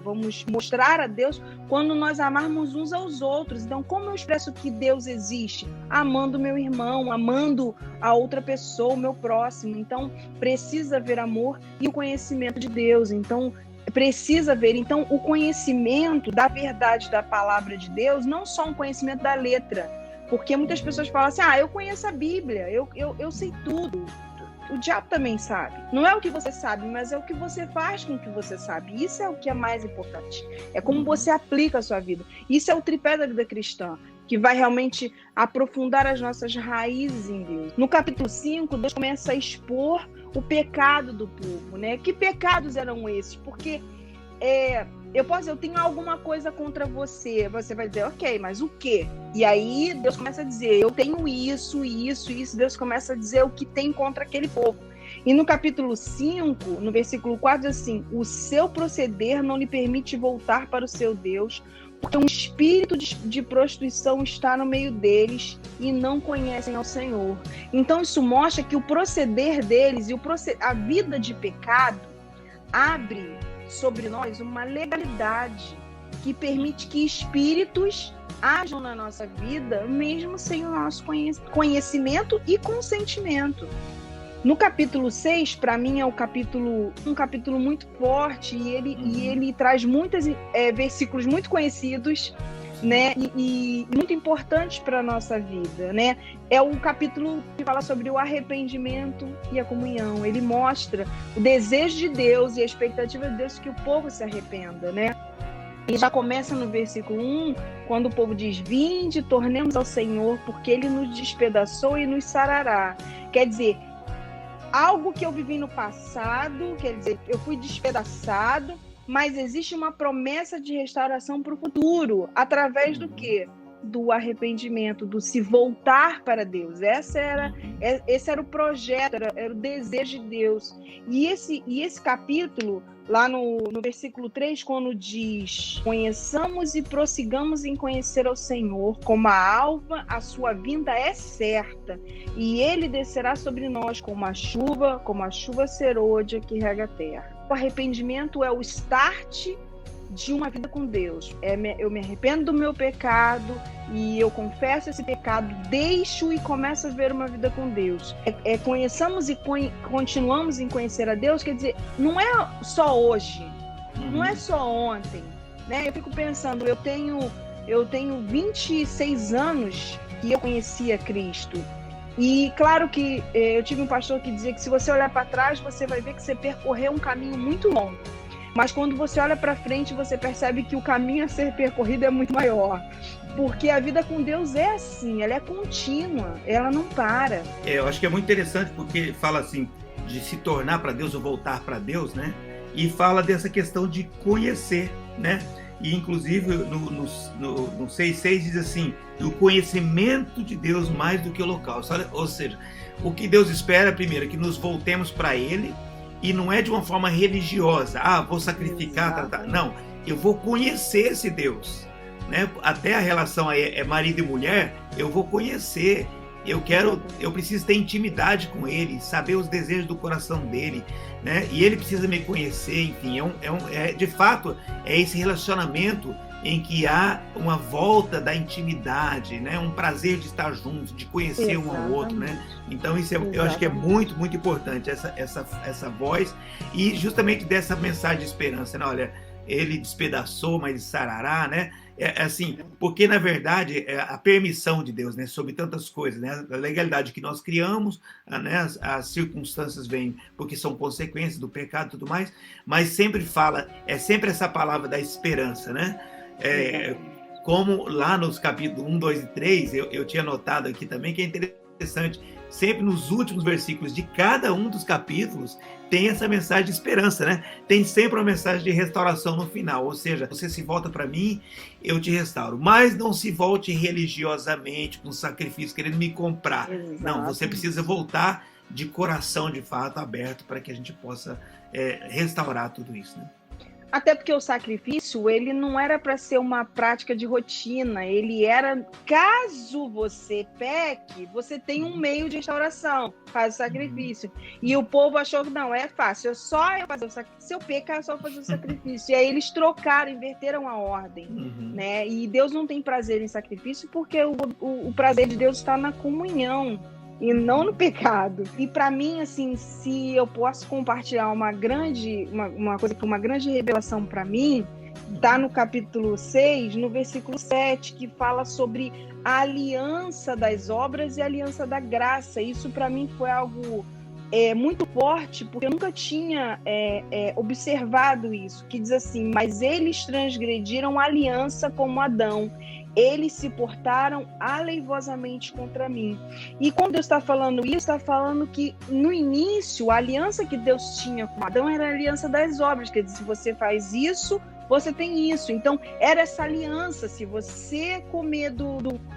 Speaker 2: vamos mostrar a Deus quando nós amarmos uns aos outros. Então, como eu expresso que Deus existe? Amando meu irmão, amando a outra pessoa, o meu próximo. Então, precisa haver amor e o conhecimento de Deus. Então, precisa haver. Então, o conhecimento da verdade da palavra de Deus, não só um conhecimento da letra. Porque muitas pessoas falam assim, eu conheço a Bíblia, eu sei tudo. O diabo também sabe. Não é o que você sabe, mas é o que você faz com o que você sabe. Isso é o que é mais importante. É como você aplica a sua vida. Isso é o tripé da vida cristã, que vai realmente aprofundar as nossas raízes em Deus. No capítulo 5, Deus começa a expor o pecado do povo, né? Que pecados eram esses? Porque eu tenho alguma coisa contra você. Você vai dizer, ok, mas o quê? E aí Deus começa a dizer, eu tenho isso. Deus começa a dizer o que tem contra aquele povo. E no capítulo 5, no versículo 4, diz assim, o seu proceder não lhe permite voltar para o seu Deus, porque um espírito de prostituição está no meio deles e não conhecem ao Senhor. Então isso mostra que o proceder deles e a vida de pecado abre sobre nós uma legalidade que permite que espíritos ajam na nossa vida, mesmo sem o nosso conhecimento e consentimento. No capítulo 6, para mim, é um capítulo muito forte e ele traz muitos versículos muito conhecidos, né, e muito importantes para a nossa vida, né? É o capítulo que fala sobre o arrependimento e a comunhão. Ele mostra o desejo de Deus e a expectativa de Deus que o povo se arrependa, né? E já começa no versículo 1, quando o povo diz, vinde, tornemos ao Senhor, porque Ele nos despedaçou e nos sarará. Quer dizer, algo que eu vivi no passado, quer dizer, eu fui despedaçado, mas existe uma promessa de restauração para o futuro, através do quê? Do arrependimento, do se voltar para Deus. Esse era o projeto, era o desejo de Deus. E esse capítulo, lá no versículo 3, quando diz, conheçamos e prossigamos em conhecer ao Senhor, como a alva, a sua vinda é certa, e ele descerá sobre nós como a chuva serôdia que rega a terra. O arrependimento é o start de uma vida com Deus. Eu me arrependo do meu pecado e eu confesso esse pecado, deixo e começo a ver uma vida com Deus. Conheçamos e continuamos em conhecer a Deus, quer dizer, não é só hoje, não é só ontem, né? Eu fico pensando, eu tenho 26 anos que eu conheci a Cristo. E claro que eu tive um pastor que dizia que se você olhar para trás, você vai ver que você percorreu um caminho muito longo. Mas quando você olha para frente, você percebe que o caminho a ser percorrido é muito maior. Porque a vida com Deus é assim, ela é contínua, ela não para.
Speaker 1: Eu acho que é muito interessante porque fala assim, de se tornar para Deus ou voltar para Deus, né? E fala dessa questão de conhecer, né? E inclusive no 6,6 diz assim, o conhecimento de Deus mais do que o holocausto. Ou seja, o que Deus espera primeiro é que nos voltemos para Ele, e não é de uma forma religiosa, vou sacrificar, não, eu vou conhecer esse Deus, né? Até a relação aí é marido e mulher, eu vou conhecer, eu preciso ter intimidade com ele, saber os desejos do coração dele, né? E ele precisa me conhecer, enfim, de fato, é esse relacionamento em que há uma volta da intimidade, né? Um prazer de estar juntos, de conhecer Exatamente. Um ao outro, né? Então isso eu acho que é muito, muito importante, essa voz, e justamente dessa mensagem de esperança, né? Olha, ele despedaçou, mas sarará, né? Assim, porque na verdade a permissão de Deus, né, sobre tantas coisas, né, a legalidade que nós criamos, né, as circunstâncias vêm porque são consequências do pecado e tudo mais, mas sempre sempre essa palavra da esperança, né? Como lá nos capítulos 1, 2 e 3, eu tinha notado aqui também que é interessante, sempre nos últimos versículos de cada um dos capítulos tem essa mensagem de esperança, né? Tem sempre uma mensagem de restauração no final, ou seja, você se volta para mim, eu te restauro, mas não se volte religiosamente, com sacrifício, querendo me comprar. Exato. Não, você precisa voltar de coração, de fato, aberto, para que a gente possa restaurar tudo isso, né?
Speaker 2: Até porque o sacrifício, ele não era para ser uma prática de rotina, ele era, caso você peque, você tem um meio de restauração, faz o sacrifício. E o povo achou que não, é fácil, eu fazer o sacrifício, se eu pecar, é só fazer o sacrifício. E aí eles trocaram, inverteram a ordem, né? E Deus não tem prazer em sacrifício, porque o prazer de Deus está na comunhão e não no pecado. E para mim, assim, se eu posso compartilhar uma coisa que uma grande revelação para mim, tá no capítulo 6, no versículo 7, que fala sobre a aliança das obras e a aliança da graça. Isso para mim foi algo muito forte, porque eu nunca tinha observado isso, que diz assim, mas eles transgrediram a aliança como Adão, eles se portaram aleivosamente contra mim. E quando Deus está falando isso, está falando que no início, a aliança que Deus tinha com Adão era a aliança das obras, quer dizer, se você faz isso, você tem isso. Então, era essa aliança. Se você comer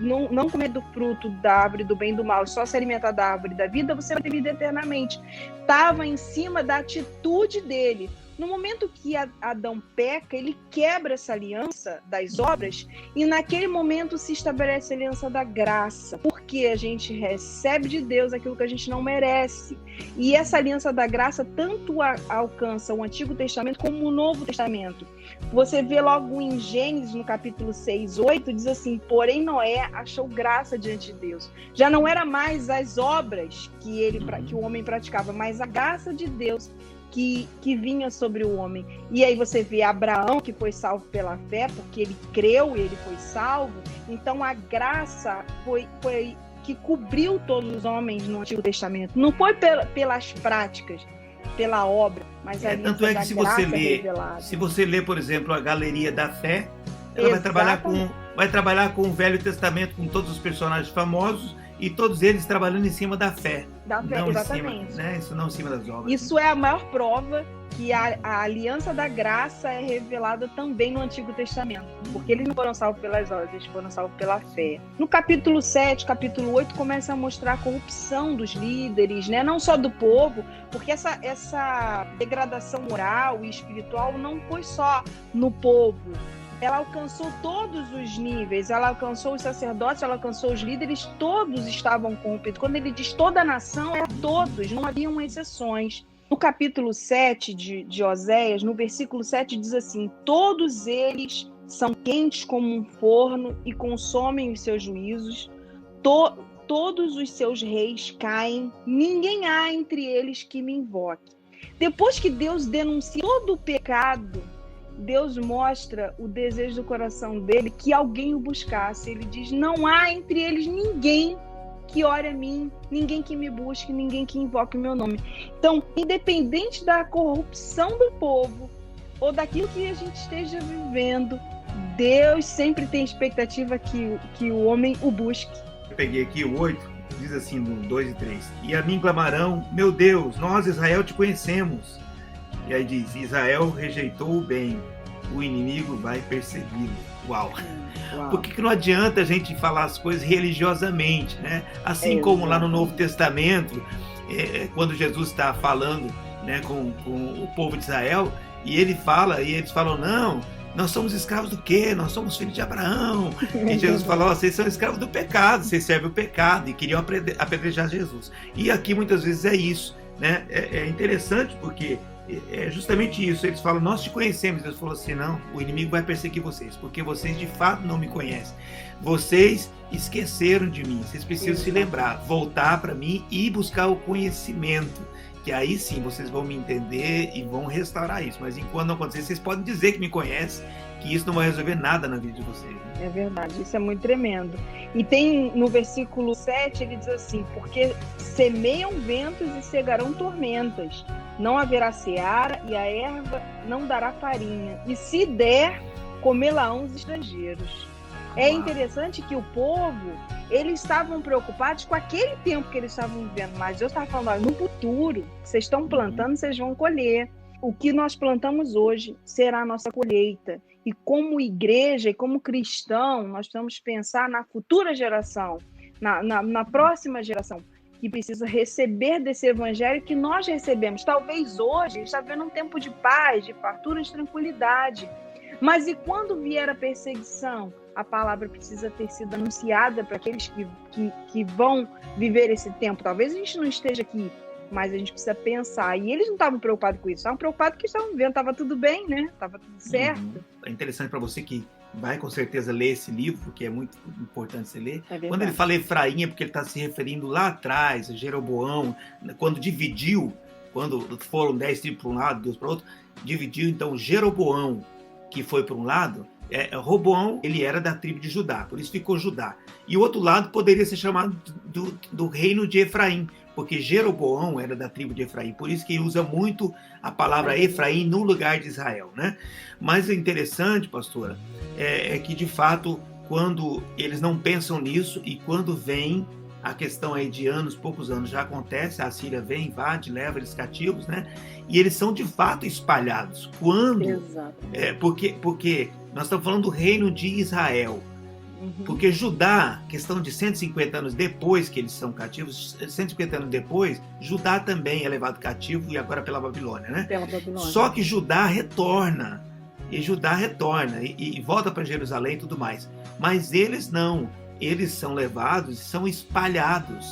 Speaker 2: não comer do fruto da árvore do bem e do mal, só se alimentar da árvore da vida, você vai ter vida eternamente. Estava em cima da atitude dele. No momento que Adão peca, ele quebra essa aliança das obras e naquele momento se estabelece a aliança da graça, porque a gente recebe de Deus aquilo que a gente não merece. E essa aliança da graça tanto alcança o Antigo Testamento como o Novo Testamento. Você vê logo em Gênesis, no capítulo 6, 8, diz assim: porém Noé achou graça diante de Deus. Já não era mais as obras que o homem praticava, mas a graça de Deus que vinha sobre o homem. E aí você vê Abraão, que foi salvo pela fé, porque ele creu e ele foi salvo. Então a graça foi que cobriu todos os homens no Antigo Testamento. Não foi pelas práticas, pela obra, mas a
Speaker 1: tanto é que se você lê, por exemplo, a Galeria da Fé, ela vai trabalhar com o Velho Testamento, com todos os personagens famosos, e todos eles trabalhando em cima da fé.
Speaker 2: Da fé, exatamente.
Speaker 1: Isso não em cima das obras.
Speaker 2: Isso é a maior prova que a aliança da graça é revelada também no Antigo Testamento. Porque eles não foram salvos pelas obras, eles foram salvos pela fé. No capítulo 7, capítulo 8, começa a mostrar a corrupção dos líderes, né? Não só do povo, porque essa degradação moral e espiritual não foi só no povo. Ela alcançou todos os níveis, ela alcançou os sacerdotes, ela alcançou os líderes, todos estavam corrompidos. Quando ele diz toda a nação, é todos, não haviam exceções. No capítulo 7 de Oséias, no versículo 7, diz assim: todos eles são quentes como um forno e consomem os seus juízos, todos os seus reis caem, ninguém há entre eles que me invoque. Depois que Deus denuncia todo o pecado, Deus mostra o desejo do coração dele que alguém o buscasse. Ele diz: não há entre eles ninguém que ore a mim, ninguém que me busque, ninguém que invoque o meu nome. Então, independente da corrupção do povo ou daquilo que a gente esteja vivendo, Deus sempre tem expectativa que o homem o busque.
Speaker 1: Eu peguei aqui o 8, diz assim, no 2 e 3: e a mim clamarão: meu Deus, nós Israel te conhecemos. E aí diz: Israel rejeitou o bem, o inimigo vai persegui-lo. Uau! Por que não adianta a gente falar as coisas religiosamente, né? Assim como lá no Novo Testamento, quando Jesus está falando, né, com o povo de Israel, e eles falam: não, nós somos escravos do quê? Nós somos filhos de Abraão. E Jesus falou: vocês são escravos do pecado, vocês servem o pecado, e queriam apedrejar Jesus. E aqui muitas vezes é isso, né? É interessante porque é justamente isso. Eles falam: nós te conhecemos. Deus falou assim: não, o inimigo vai perseguir vocês, porque vocês de fato não me conhecem. Vocês esqueceram de mim. Vocês precisam se lembrar, voltar para mim e buscar o conhecimento, que aí sim vocês vão me entender e vão restaurar isso. Mas enquanto não acontecer, vocês podem dizer que me conhecem, que isso não vai resolver nada na vida de vocês.
Speaker 2: É verdade, isso é muito tremendo. E tem no versículo 7, ele diz assim: porque semeiam ventos e cegarão tormentas, não haverá seara e a erva não dará farinha, e se der, comê-la-ão os estrangeiros. É interessante que o povo, eles estavam preocupados com aquele tempo que eles estavam vivendo, mas Deus estava falando: no futuro, vocês estão plantando, vocês vão colher. O que nós plantamos hoje será a nossa colheita. E como igreja e como cristão, nós precisamos pensar na futura geração, na próxima geração, que precisa receber desse evangelho que nós recebemos. Talvez hoje está vivendo um tempo de paz, de fartura, de tranquilidade. Mas e quando vier a perseguição? A palavra precisa ter sido anunciada para aqueles que vão viver esse tempo. Talvez a gente não esteja aqui, mas a gente precisa pensar. E eles não estavam preocupados com isso, estavam preocupados que estavam vivendo, estava tudo bem, né? Estava tudo certo.
Speaker 1: É interessante para você que vai com certeza ler esse livro, porque é muito importante você ler. Quando ele fala Efraim, é porque ele está se referindo lá atrás, a Jeroboão, quando dividiu, quando foram 10 tribos para um lado, 2 para o outro, dividiu então Jeroboão, que foi para um lado. Roboão, ele era da tribo de Judá, por isso ficou Judá. E o outro lado poderia ser chamado do reino de Efraim, porque Jeroboão era da tribo de Efraim, por isso que ele usa muito a palavra Efraim no lugar de Israel, né? Mas o interessante, pastora, é que de fato, quando eles não pensam nisso e quando vem a questão aí de anos, poucos anos já acontece, a Assíria vem, invade, leva eles cativos, né? E eles são de fato espalhados. Quando? Porque nós estamos falando do reino de Israel. Porque Judá, questão de 150 anos depois que eles são cativos, 150 anos depois, Judá também é levado cativo e agora pela Babilônia, né?
Speaker 2: Pela Babilônia.
Speaker 1: Só que Judá retorna, e volta para Jerusalém e tudo mais. Mas eles não, eles são levados e são espalhados.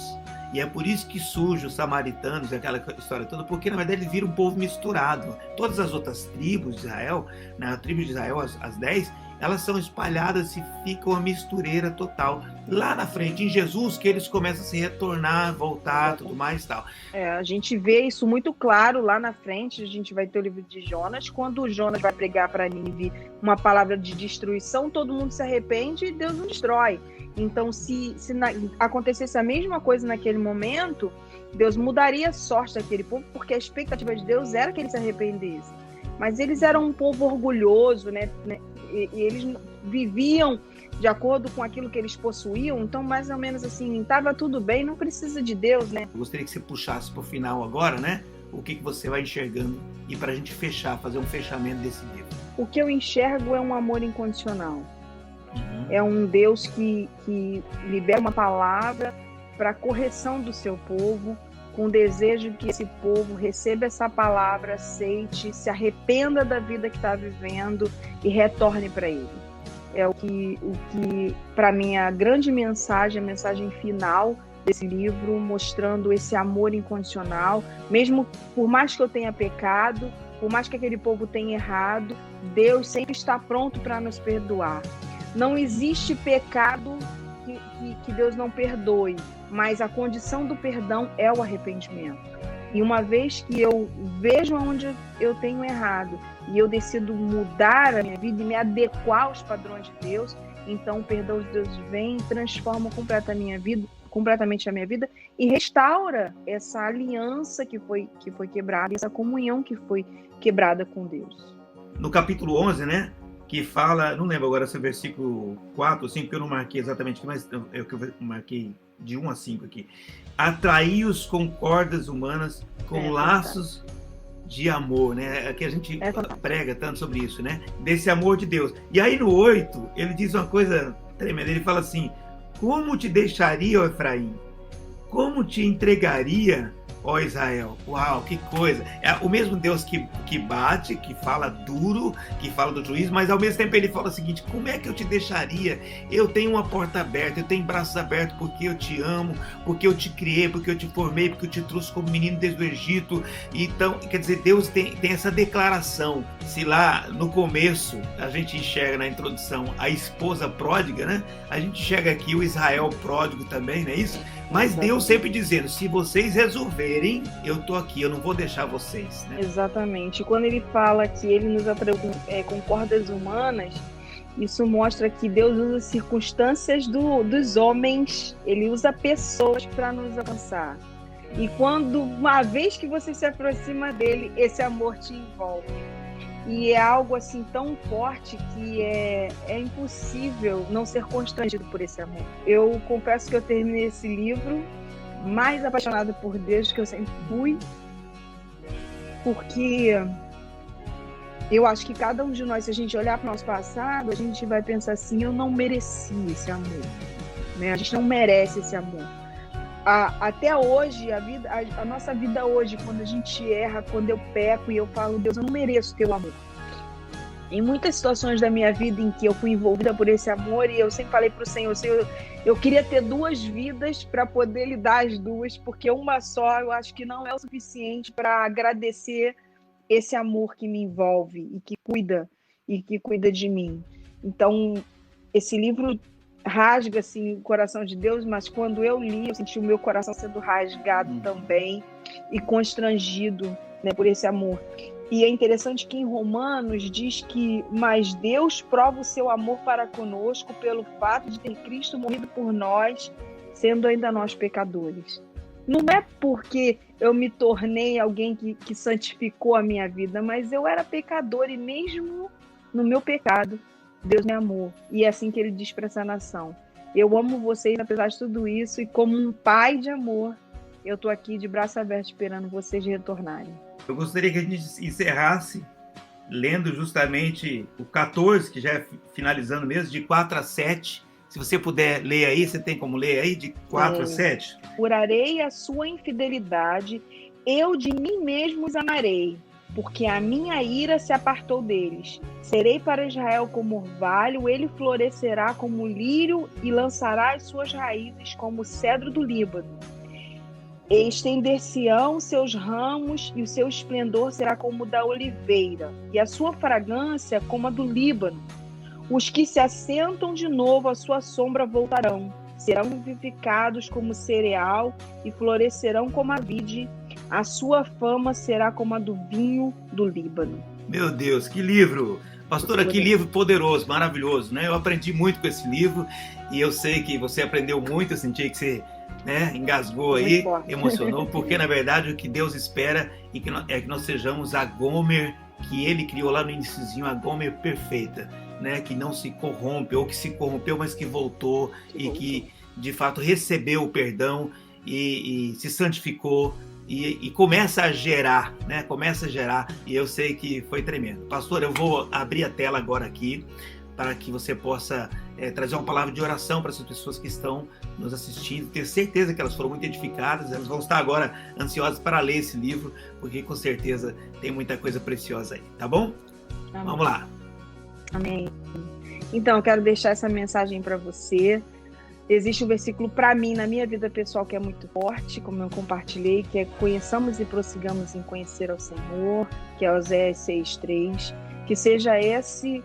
Speaker 1: E é por isso que surge os samaritanos e aquela história toda, porque na verdade eles viram um povo misturado. Todas as outras tribos de Israel, na tribo de Israel, as 10, elas são espalhadas e ficam uma mistureira total. Lá na frente, em Jesus, que eles começam a se retornar, voltar, tudo mais e tal.
Speaker 2: A gente vê isso muito claro lá na frente. A gente vai ter o livro de Jonas. Quando o Jonas vai pregar para Nínive uma palavra de destruição, todo mundo se arrepende e Deus não destrói. Então, se acontecesse a mesma coisa naquele momento, Deus mudaria a sorte daquele povo, porque a expectativa de Deus era que eles se arrependessem. Mas eles eram um povo orgulhoso, né? E eles viviam de acordo com aquilo que eles possuíam, então mais ou menos assim, estava tudo bem, não precisa de Deus, né?
Speaker 1: Eu gostaria que você puxasse para o final agora, né? O que você vai enxergando e para a gente fazer um fechamento desse livro.
Speaker 2: O que eu enxergo é um amor incondicional. É um Deus que libera uma palavra para a correção do seu povo, com o desejo que esse povo receba essa palavra, aceite, se arrependa da vida que está vivendo e retorne para ele. É o que para mim, a grande mensagem, a mensagem final desse livro, mostrando esse amor incondicional, mesmo por mais que eu tenha pecado, por mais que aquele povo tenha errado, Deus sempre está pronto para nos perdoar. Não existe pecado que Deus não perdoe, mas a condição do perdão é o arrependimento. E uma vez que eu vejo onde eu tenho errado e eu decido mudar a minha vida e me adequar aos padrões de Deus, então o perdão de Deus vem e transforma completamente a minha vida e restaura essa aliança que foi quebrada, essa comunhão que foi quebrada com Deus.
Speaker 1: No capítulo 11, né? Que fala, não lembro agora se é versículo 4 ou 5, porque eu não marquei exatamente, mas é o que eu marquei de 1 a 5 aqui. Atraí-os com cordas humanas, com laços de amor, né? Aqui a gente prega tanto sobre isso, né? Desse amor de Deus. E aí no 8, ele diz uma coisa tremenda, ele fala assim: como te deixaria, ó Efraim? Como te entregaria, ó Israel? Uau, que coisa! É o mesmo Deus que bate, que fala duro, que fala do juízo, mas ao mesmo tempo ele fala o seguinte: como é que eu te deixaria? Eu tenho uma porta aberta, eu tenho braços abertos porque eu te amo, porque eu te criei, porque eu te formei, porque eu te trouxe como menino desde o Egito. Então, quer dizer, Deus tem essa declaração. Se lá no começo a gente enxerga na introdução a esposa pródiga, né? A gente enxerga aqui o Israel pródigo também, não é isso? Mas Deus sempre dizendo: se vocês resolverem, eu tô aqui, eu não vou deixar vocês, né?
Speaker 2: Exatamente. Quando ele fala que ele nos atraiu com cordas humanas, isso mostra que Deus usa circunstâncias dos homens, ele usa pessoas para nos alcançar. E quando, uma vez que você se aproxima dele, esse amor te envolve. E é algo assim tão forte que é impossível não ser constrangido por esse amor. Eu confesso que eu terminei esse livro mais apaixonada por Deus que eu sempre fui, porque eu acho que cada um de nós, se a gente olhar para o nosso passado, a gente vai pensar assim: eu não mereci esse amor, né? A gente não merece esse amor. Até hoje, a nossa vida hoje, quando a gente erra, quando eu peco e eu falo: Deus, eu não mereço teu amor. Em muitas situações da minha vida em que eu fui envolvida por esse amor, e eu sempre falei para o Senhor: eu queria ter 2 vidas para poder lhe dar as 2, porque uma só eu acho que não é o suficiente para agradecer esse amor que me envolve e que cuida de mim. Então, esse livro rasga assim o coração de Deus, mas quando eu li, eu senti o meu coração sendo rasgado também e constrangido, né, por esse amor. E é interessante que em Romanos diz que: mas Deus prova o seu amor para conosco pelo fato de ter Cristo morrido por nós, sendo ainda nós pecadores. Não é porque eu me tornei alguém que santificou a minha vida, mas eu era pecador, e mesmo no meu pecado, Deus me amou. E é assim que ele diz para essa nação: Eu amo vocês apesar de tudo isso, e como um pai de amor, eu estou aqui de braço aberto esperando vocês retornarem.
Speaker 1: Eu gostaria que a gente encerrasse lendo justamente o 14, que já é finalizando mesmo, de 4 a 7. Se você puder ler aí, você tem como ler aí, de 4 a 7?
Speaker 2: Curarei a sua infidelidade, eu de mim mesmo os amarei, porque a minha ira se apartou deles. Serei para Israel como orvalho, ele florescerá como lírio e lançará as suas raízes como o cedro do Líbano. Estender-se-ão seus ramos e o seu esplendor será como o da oliveira, e a sua fragrância como a do Líbano. Os que se assentam de novo à sua sombra voltarão, serão vivificados como cereal e florescerão como a vide. A sua fama será como a do vinho do Líbano.
Speaker 1: Meu Deus, que livro! Pastora, que livro poderoso, maravilhoso, né? Eu aprendi muito com esse livro e eu sei que você aprendeu muito, eu senti que você engasgou aí, emocionou, porque na verdade o que Deus espera é que nós sejamos a Gomer que Ele criou lá no iniciozinho, a Gomer perfeita, né? Que não se corrompe, ou que se corrompeu, mas que voltou e que de fato recebeu o perdão e se santificou e começa a gerar, né? Começa a gerar, e eu sei que foi tremendo. Pastor, eu vou abrir a tela agora aqui para que você possa trazer uma palavra de oração para essas pessoas que estão nos assistindo. Tenho certeza que elas foram muito edificadas, elas vão estar agora ansiosas para ler esse livro, porque com certeza tem muita coisa preciosa aí, tá bom? Amém. Vamos lá.
Speaker 2: Amém. Então, eu quero deixar essa mensagem para você. Existe um versículo para mim, na minha vida pessoal, que é muito forte, como eu compartilhei, que é: conheçamos e prossigamos em conhecer ao Senhor, que é Oséias 6:3. Que seja esse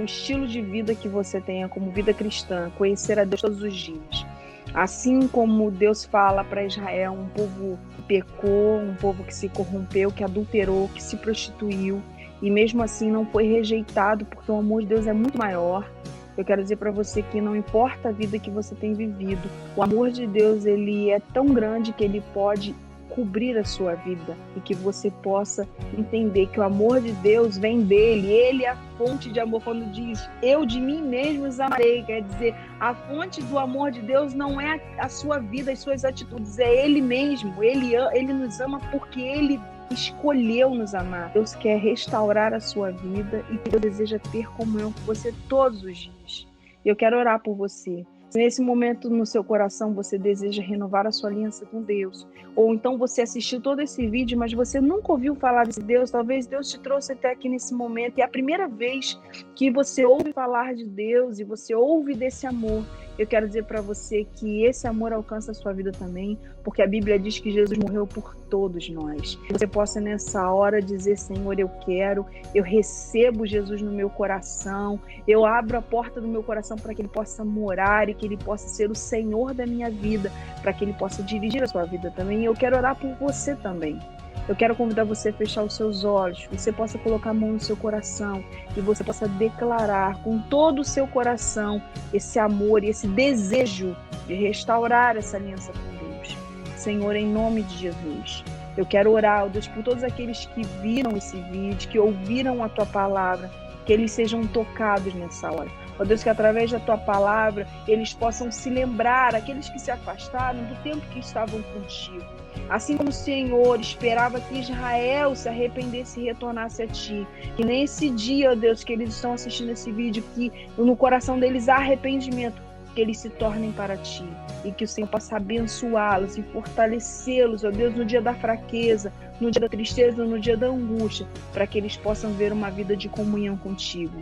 Speaker 2: o estilo de vida que você tenha como vida cristã, conhecer a Deus todos os dias. Assim como Deus fala para Israel, um povo que pecou, um povo que se corrompeu, que adulterou, que se prostituiu, e mesmo assim não foi rejeitado, porque o amor de Deus é muito maior. Eu quero dizer para você que não importa a vida que você tem vivido, o amor de Deus, ele é tão grande que ele pode cobrir a sua vida, e que você possa entender que o amor de Deus vem dele. Ele é a fonte de amor. Quando diz eu de mim mesmo os amarei, quer dizer, a fonte do amor de Deus não é a sua vida, as suas atitudes, é ele mesmo. Ele nos ama porque ele escolheu nos amar. Deus quer restaurar a sua vida e Deus deseja ter comunhão com você todos os dias. Eu quero orar por você. Se nesse momento no seu coração você deseja renovar a sua aliança com Deus, ou então você assistiu todo esse vídeo, mas você nunca ouviu falar desse Deus, talvez Deus te trouxe até aqui nesse momento, e é a primeira vez que você ouve falar de Deus e você ouve desse amor, eu quero dizer para você que esse amor alcança a sua vida também, porque a Bíblia diz que Jesus morreu por todos nós. Que você possa nessa hora dizer: Senhor, eu recebo Jesus no meu coração, eu abro a porta do meu coração para que Ele possa morar e que Ele possa ser o Senhor da minha vida, para que Ele possa dirigir a sua vida também. E eu quero orar por você também. Eu quero convidar você a fechar os seus olhos, que você possa colocar a mão no seu coração e você possa declarar com todo o seu coração esse amor e esse desejo de restaurar essa aliança com Deus. Senhor, em nome de Jesus, eu quero orar, ó Deus, por todos aqueles que viram esse vídeo, que ouviram a Tua palavra, que eles sejam tocados nessa hora. Ó Deus, que através da Tua palavra eles possam se lembrar, aqueles que se afastaram, do tempo que estavam contigo. Assim como o Senhor esperava que Israel se arrependesse e retornasse a Ti, que nesse dia, ó Deus, que eles estão assistindo esse vídeo, que no coração deles há arrependimento, que eles se tornem para Ti, e que o Senhor possa abençoá-los e fortalecê-los, ó Deus, no dia da fraqueza, no dia da tristeza, no dia da angústia, para que eles possam ver uma vida de comunhão contigo.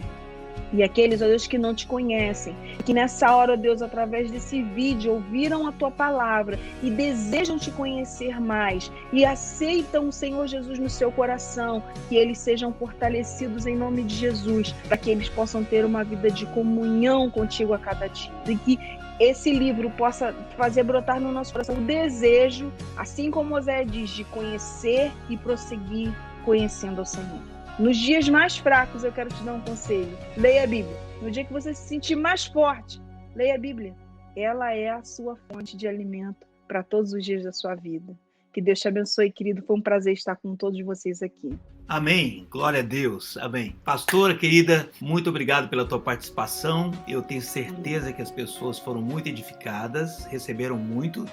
Speaker 2: E aqueles, ó Deus, que não Te conhecem, que nessa hora, ó Deus, através desse vídeo, ouviram a Tua palavra e desejam Te conhecer mais e aceitam o Senhor Jesus no seu coração, que eles sejam fortalecidos em nome de Jesus, para que eles possam ter uma vida de comunhão contigo a cada dia. E que esse livro possa fazer brotar no nosso coração o desejo, assim como Oséias diz, de conhecer e prosseguir conhecendo o Senhor. Nos dias mais fracos, eu quero te dar um conselho: leia a Bíblia. No dia que você se sentir mais forte, leia a Bíblia. Ela é a sua fonte de alimento para todos os dias da sua vida. Que Deus te abençoe, querido. Foi um prazer estar com todos vocês aqui.
Speaker 1: Amém. Glória a Deus. Amém. Pastora querida, muito obrigado pela tua participação. Eu tenho certeza que as pessoas foram muito edificadas, receberam muito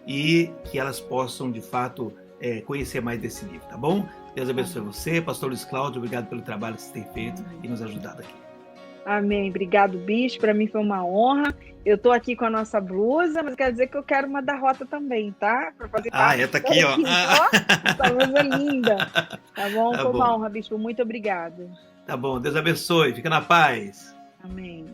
Speaker 1: e que elas possam, de fato, conhecer mais desse livro, tá bom? Deus abençoe você. Pastor Luiz Cláudio, obrigado pelo trabalho que você tem feito e nos ajudado aqui.
Speaker 2: Amém. Obrigado, Bispo. Para mim foi uma honra. Eu estou aqui com a nossa blusa, mas quer dizer que eu quero uma da Rota também, tá? Para fazer parte.
Speaker 1: Tá aqui, ó.
Speaker 2: Essa blusa é linda. Tá bom?
Speaker 1: Tá
Speaker 2: Foi
Speaker 1: bom.
Speaker 2: uma honra, Bispo. Muito obrigado.
Speaker 1: Tá bom. Deus abençoe. Fica na paz.
Speaker 2: Amém.